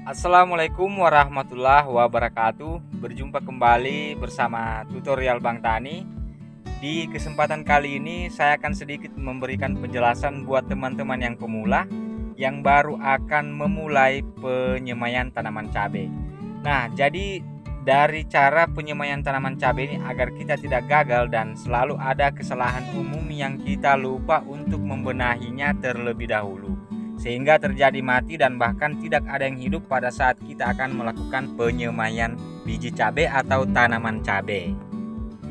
Assalamualaikum warahmatullahi wabarakatuh. Berjumpa kembali bersama tutorial Bang Tani. Di kesempatan kali ini saya akan sedikit memberikan penjelasan buat teman-teman yang pemula yang baru akan memulai penyemaian tanaman cabai. Nah, jadi dari cara penyemaian tanaman cabai ini agar kita tidak gagal dan selalu ada kesalahan umum yang kita lupa untuk membenahinya terlebih dahulu, sehingga terjadi mati dan bahkan tidak ada yang hidup pada saat kita akan melakukan penyemaian biji cabai atau tanaman cabai.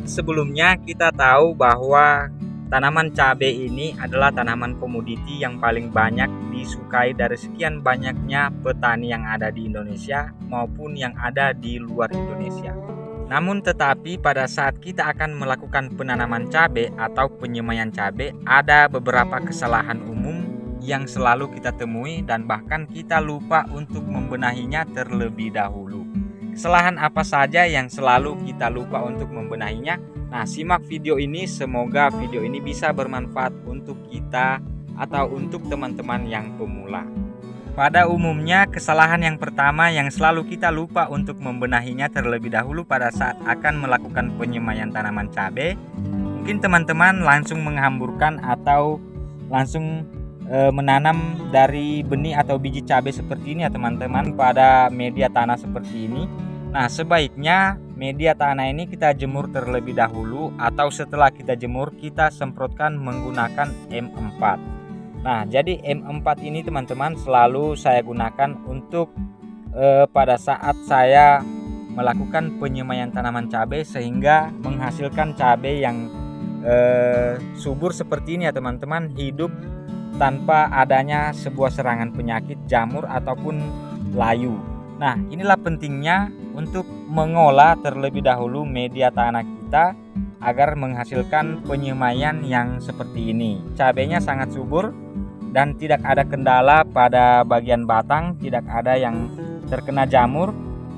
Sebelumnya kita tahu bahwa tanaman cabai ini adalah tanaman komoditi yang paling banyak disukai dari sekian banyaknya petani yang ada di Indonesia maupun yang ada di luar Indonesia. Namun tetapi pada saat kita akan melakukan penanaman cabai atau penyemaian cabai, ada beberapa kesalahan umum yang selalu kita temui dan bahkan kita lupa untuk membenahinya terlebih dahulu. Kesalahan apa saja yang selalu kita lupa untuk membenahinya? Nah, simak video ini, semoga video ini bisa bermanfaat untuk kita atau untuk teman-teman yang pemula. Pada umumnya, kesalahan yang pertama yang selalu kita lupa untuk membenahinya terlebih dahulu pada saat akan melakukan penyemaian tanaman cabai, mungkin teman-teman langsung menghamburkan atau langsung menanam dari benih atau biji cabai seperti ini ya teman-teman, pada media tanah seperti ini. Nah, sebaiknya media tanah ini kita jemur terlebih dahulu, atau setelah kita jemur kita semprotkan menggunakan M4. Nah, jadi M4 ini teman-teman selalu saya gunakan untuk pada saat saya melakukan penyemaian tanaman cabai sehingga menghasilkan cabai yang subur seperti ini ya teman-teman, hidup tanpa adanya sebuah serangan penyakit jamur ataupun layu. Nah, inilah pentingnya untuk mengolah terlebih dahulu media tanah kita agar menghasilkan penyemaian yang seperti ini. Cabainya sangat subur dan tidak ada kendala pada bagian batang, tidak ada yang terkena jamur.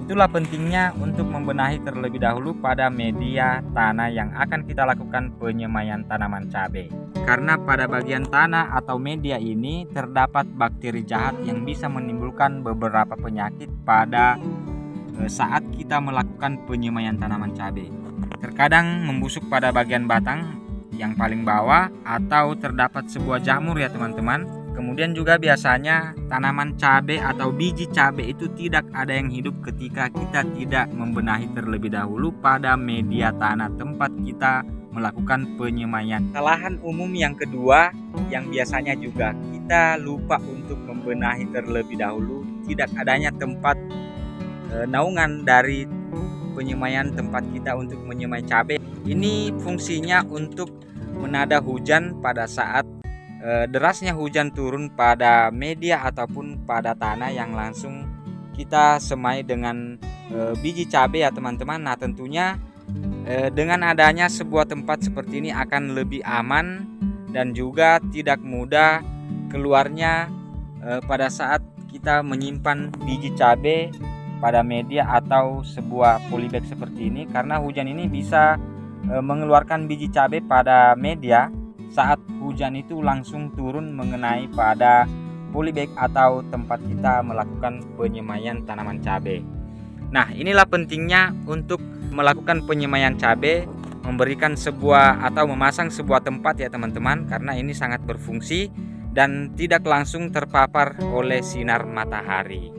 Itulah pentingnya untuk membenahi terlebih dahulu pada media tanah yang akan kita lakukan penyemaian tanaman cabai. Karena pada bagian tanah atau media ini terdapat bakteri jahat yang bisa menimbulkan beberapa penyakit pada saat kita melakukan penyemaian tanaman cabai. Terkadang membusuk pada bagian batang yang paling bawah atau terdapat sebuah jamur ya teman-teman. Kemudian juga biasanya tanaman cabai atau biji cabai itu tidak ada yang hidup ketika kita tidak membenahi terlebih dahulu pada media tanah tempat kita melakukan penyemaian. Kesalahan umum yang kedua yang biasanya juga kita lupa untuk membenahi terlebih dahulu, tidak adanya tempat naungan dari penyemaian tempat kita untuk menyemai cabai. Ini fungsinya untuk menada hujan pada saat derasnya hujan turun pada media ataupun pada tanah yang langsung kita semai dengan biji cabai ya teman-teman. Nah, tentunya dengan adanya sebuah tempat seperti ini akan lebih aman dan juga tidak mudah keluarnya pada saat kita menyimpan biji cabai pada media atau sebuah polybag seperti ini, karena hujan ini bisa mengeluarkan biji cabai pada media saat hujan itu langsung turun mengenai pada polybag atau tempat kita melakukan penyemaian tanaman cabai. Nah, inilah pentingnya untuk melakukan penyemaian cabai, memberikan sebuah atau memasang sebuah tempat ya teman-teman, karena ini sangat berfungsi dan tidak langsung terpapar oleh sinar matahari.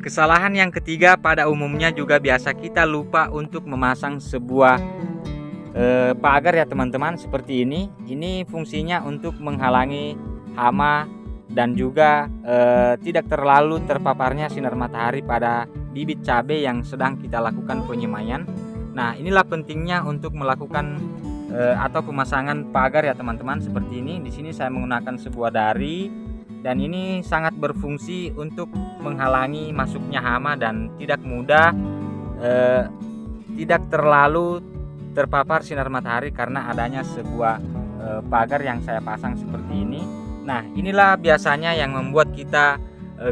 Kesalahan yang ketiga pada umumnya juga biasa kita lupa untuk memasang sebuah pagar ya teman-teman seperti ini. Ini fungsinya untuk menghalangi hama dan juga tidak terlalu terpaparnya sinar matahari pada bibit cabai yang sedang kita lakukan penyemaian. Nah, inilah pentingnya untuk melakukan atau pemasangan pagar ya teman-teman seperti ini. Di sini saya menggunakan sebuah dari, dan ini sangat berfungsi untuk menghalangi masuknya hama dan tidak mudah tidak terlalu terpapar sinar matahari karena adanya sebuah pagar yang saya pasang seperti ini. Nah, inilah biasanya yang membuat kita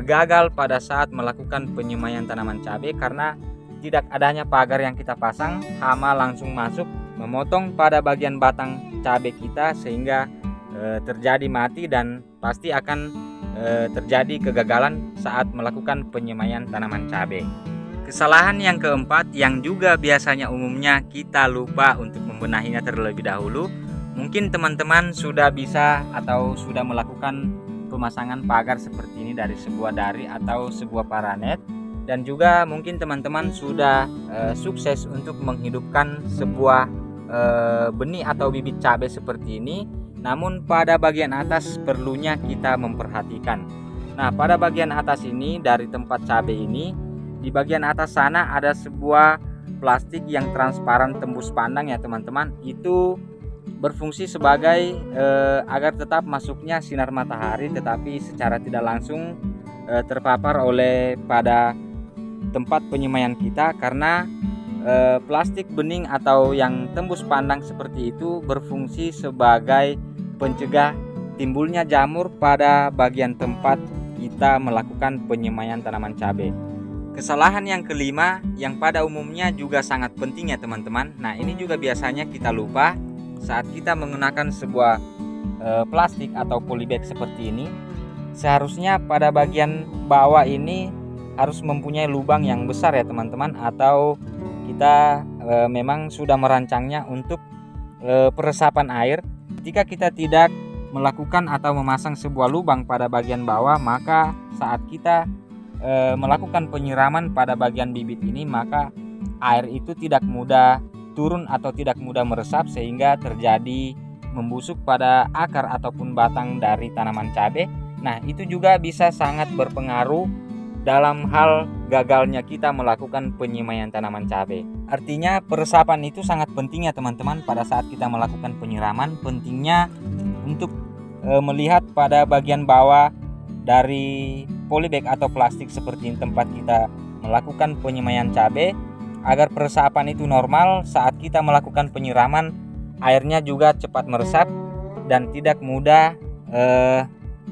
gagal pada saat melakukan penyemaian tanaman cabai, karena tidak adanya pagar yang kita pasang, hama langsung masuk memotong pada bagian batang cabai kita sehingga terjadi mati dan pasti akan terjadi kegagalan saat melakukan penyemaian tanaman cabai. Kesalahan yang keempat yang juga biasanya umumnya kita lupa untuk membenahinya terlebih dahulu. Mungkin teman-teman sudah bisa atau sudah melakukan pemasangan pagar seperti ini dari sebuah dari atau sebuah paranet, dan juga mungkin teman-teman sudah sukses untuk menghidupkan sebuah benih atau bibit cabai seperti ini. Namun pada bagian atas perlunya kita memperhatikan. Nah, pada bagian atas ini dari tempat cabai ini, di bagian atas sana ada sebuah plastik yang transparan tembus pandang ya teman-teman. Itu berfungsi sebagai agar tetap masuknya sinar matahari, tetapi secara tidak langsung terpapar oleh pada tempat penyemaian kita, karena plastik bening atau yang tembus pandang seperti itu berfungsi sebagai pencegah timbulnya jamur pada bagian tempat kita melakukan penyemaian tanaman cabai. Kesalahan yang kelima yang pada umumnya juga sangat penting ya teman-teman. Nah, ini juga biasanya kita lupa saat kita menggunakan sebuah plastik atau polybag seperti ini. Seharusnya pada bagian bawah ini harus mempunyai lubang yang besar ya teman-teman, atau kita memang sudah merancangnya untuk peresapan air. Jika kita tidak melakukan atau memasang sebuah lubang pada bagian bawah, maka saat kita melakukan penyiraman pada bagian bibit ini, maka air itu tidak mudah turun atau tidak mudah meresap, sehingga terjadi membusuk pada akar ataupun batang dari tanaman cabai. Nah, itu juga bisa sangat berpengaruh dalam hal gagalnya kita melakukan penyemaian tanaman cabai. Artinya peresapan itu sangat penting ya teman-teman pada saat kita melakukan penyiraman. Pentingnya untuk melihat pada bagian bawah dari polybag atau plastik seperti tempat kita melakukan penyemaian cabai, agar peresapan itu normal. Saat kita melakukan penyiraman, airnya juga cepat meresap dan tidak mudah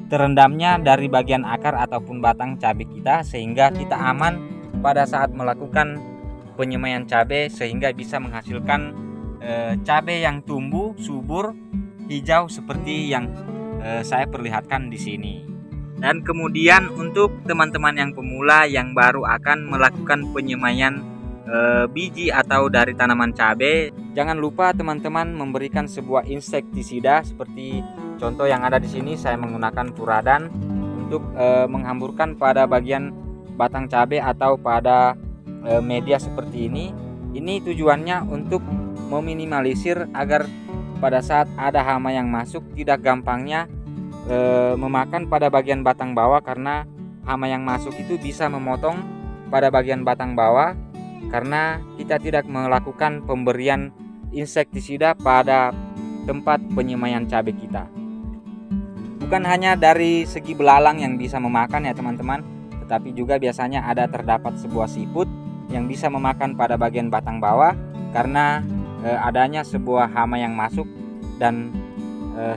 terendamnya dari bagian akar ataupun batang cabai kita, sehingga kita aman pada saat melakukan penyemaian cabai, sehingga bisa menghasilkan cabai yang tumbuh subur hijau seperti yang saya perlihatkan di sini. Dan kemudian untuk teman-teman yang pemula yang baru akan melakukan penyemaian biji atau dari tanaman cabai, jangan lupa teman-teman memberikan sebuah insektisida seperti contoh yang ada di sini. Saya menggunakan Puradan untuk menghamburkan pada bagian batang cabai atau pada media seperti ini. Ini tujuannya untuk meminimalisir agar pada saat ada hama yang masuk tidak gampangnya memakan pada bagian batang bawah, karena hama yang masuk itu bisa memotong pada bagian batang bawah karena kita tidak melakukan pemberian insektisida pada tempat penyemaian cabai kita. Bukan hanya dari segi belalang yang bisa memakan ya teman-teman, tetapi juga biasanya terdapat sebuah siput yang bisa memakan pada bagian batang bawah karena adanya sebuah hama yang masuk, dan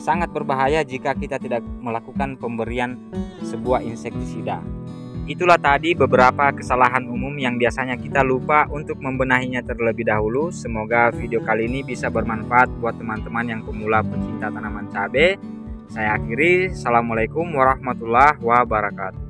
sangat berbahaya jika kita tidak melakukan pemberian sebuah insektisida. Itulah tadi beberapa kesalahan umum yang biasanya kita lupa untuk membenahinya terlebih dahulu. Semoga video kali ini bisa bermanfaat buat teman-teman yang pemula pencinta tanaman cabai. Saya akhiri. Assalamualaikum warahmatullahi wabarakatuh.